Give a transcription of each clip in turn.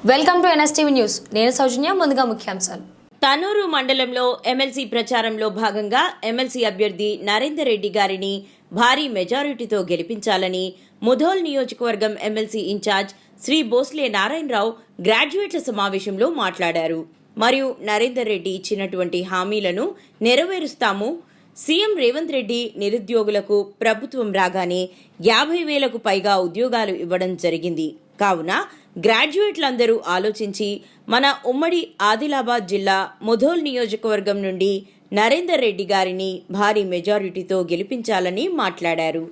Welcome to NSTV news. నేను సౌజన్య. ముందుగా ముఖ్యాంశాలు. తనూరు మండలంలో ఎమ్మెల్సీ ప్రచారంలో భాగంగా ఎమ్మెల్సీ అభ్యర్థి నరేందర్ రెడ్డి గారిని భారీ మెజారిటీతో గెలిపించాలని ముధోల్ నియోజకవర్గం ఎమ్మెల్సీ ఇన్ఛార్జ్ శ్రీ బోస్లే నారాయణరావు గ్రాడ్యుయేట్ల సమావేశంలో మాట్లాడారు. మరియు నరేందర్ రెడ్డి ఇచ్చినటువంటి హామీలను నెరవేరుస్తాము. సీఎం రేవంత్ రెడ్డి నిరుద్యోగులకు ప్రభుత్వం రాగానే 50,000కు పైగా ఉద్యోగాలు ఇవ్వడం జరిగింది. కావున గ్రాడ్యుయేట్లందరూ ఆలోచించి మన ఉమ్మడి ఆదిలాబాద్ జిల్లా ముధోల్ నియోజకవర్గం నుండి నరేందర్ రెడ్డి గారిని భారీ మెజారిటీతో గెలిపించాలని మాట్లాడారు.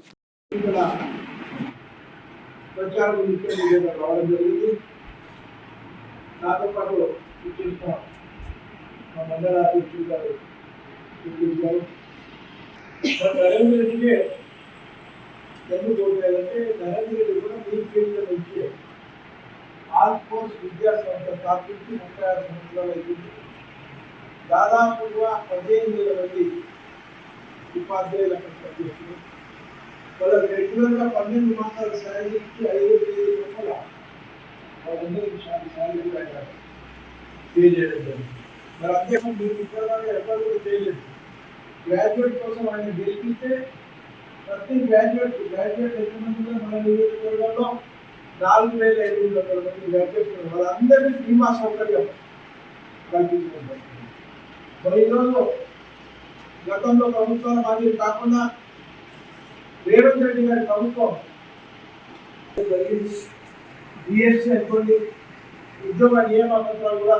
నరేంద్ర రెడ్డికి ఎందుకు ఓటేయాలంటే నరేంద్ర రెడ్డి కూడా మీ ఫీల్డ్లో నుంచి ఆల్ ఫోర్స్ విద్యా సంస్థ స్థాపించి 36 సంవత్సరాలు అవుతుంది. దాదాపుగా 15,000 మంది ఉపాధ్యాయులు అక్కడ పనిచేస్తున్నారు. వాళ్ళకి రెగ్యులర్గా 12 మాసాల శాలరీ ఇచ్చి 5 తేదీ లోపల వాళ్ళందరికీ శాలరీ కూడా పే చేయడం జరిగింది. మరి అంతే మీరు ఇక్కడ ఎక్కడ కూడా చేయలేదు. గ్రాడ్యుయేట్ కోసం ఆయన గెలిపిస్తే ప్రతి గ్రాడ్యుయేట్ ఎంతమంది మన నియోజకవర్గంలో 4,500 మంది గ్రాడ్యుయేట్స్ వాళ్ళందరికీ బీమా సౌకర్యం కల్పించడం. మరి ఈరోజు గతంలో ప్రభుత్వాల మాదిరి కాకుండా రేవంత్ రెడ్డి గారి ప్రభుత్వం జరిగింది. డిఎస్సీ అనుకోండి, ఉద్యోగ నియామకాలు కూడా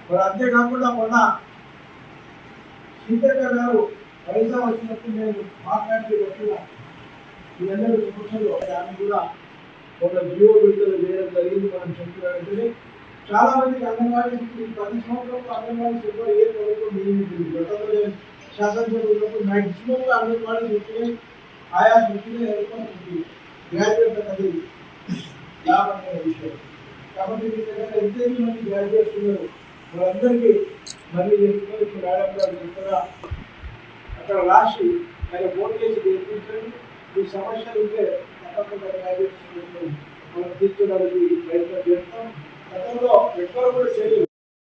మరి అంతేకాకుండా మొన్న సీతక్క గారు పైసా వచ్చినప్పుడు నేను మాట్లాడి వచ్చిన మీ అందరి సమస్యలు ఆమె కూడా ఒక జీవో విడుదల చేయడం జరిగింది. మనం చెప్తున్నట్టు చాలా మందికి అంగన్వాడీ 10 సంవత్సరాలు అంగన్వాడీ సెక్టర్ ఏ ప్రభుత్వం నియమించింది. గతంలో శాసనసభ ఉన్నప్పుడు మ్యాక్సిమంగా అంగన్వాడీ వచ్చినాయి, ఆయా వచ్చినాయి గ్రాడ్యుయేట్ అది లాభమైన విషయం. కాబట్టి మీ దగ్గర ఎంతైనా మంది గ్రాడ్యుయేట్స్ ఉన్నారు, వాళ్ళందరికీ మళ్ళీ చెప్తున్నారు. ఇప్పుడు మేడం గారు చెప్తారా అక్కడ రాసి ఆయన ఓట్ చేసి గెలిపించండి. ఈ సమస్యలు ఉంటే తప్పకుండా గ్రాడ్యుయేట్స్ మనం తీర్చడానికి ప్రయత్నం చేస్తాం. గతంలో ఎక్కడ కూడా చేయలేదు.